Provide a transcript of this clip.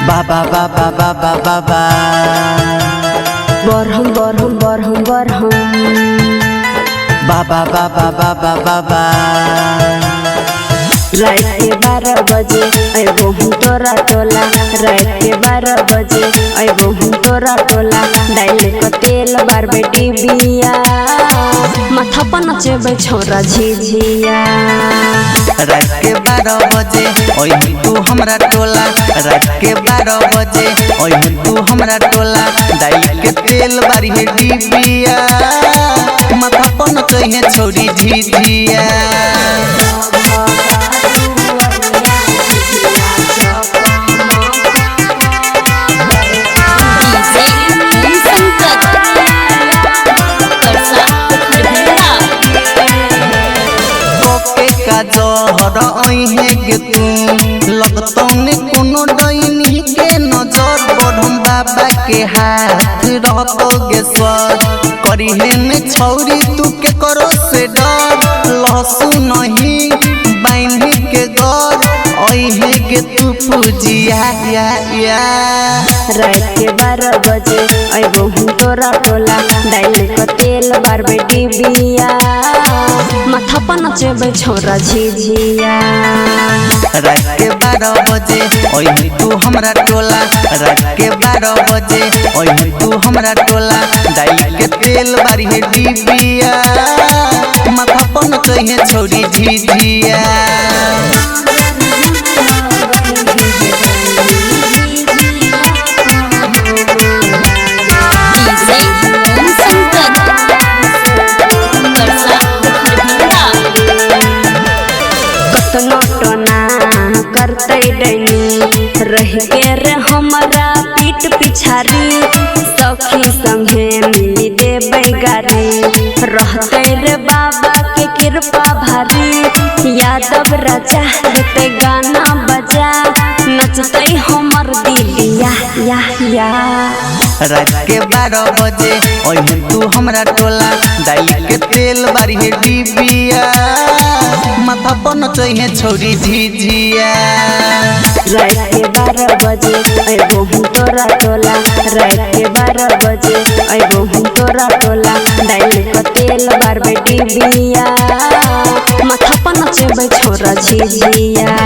Baba baba baba baba Barhum Baba baba baba baba रात के 12 बजे अइबो हम तोरा टोला रात के 12 बजे अइबो हम तोरा टोला डाल के तेल बार बेटी बिया माथा पर नचेबे छोरा झिझिया रात के 12 बजे ओइ तू हमरा टोला रात के 12 बजे ओइ तू हमरा टोला डाल के तेल बारी है डिबिया माथा पर नचै छोरी झिझिया जहर अहे गे तू लगतौ ने कोनो डैनी के नजर बढ़म बाबा के हाथ रहतो गे सर करिहे ने छौरी तू के करो से डर लहसु नहीं बांध के घर अहे गे तू पूजिया या रात के 12 बजे अइबो हम तोरा टोला डाल के तेल बार बेटी बिया माथा पर नचेबे छोरा झिझिया रात के 12 बजे ओइ तू हमरा टोला रात के 12 बजे ओइ तू हमरा टोला डाल के तेल बारी है डिबिया माथा पर नचै छोरी झिझिया करते डैनी रह के रे हमारा पीठ पिछारी सखी संगे मिली देबै गारी रहते रे बाबा के कृपा भारी यादव राजा गते गाना बजा नचते हमर दिलिया या रात के 12 बजे ओइ तू हमरा टोला डाल के तेल बारी है डिबिया माथा पर नचै छोरी झिझिया रात के 12 बजे अइबो हम तोरा टोला रात के 12 बजे अइबो हम तोरा टोला डाल के तेल बार बेटी बिया माथा पर नचेबे छोरा झिझिया।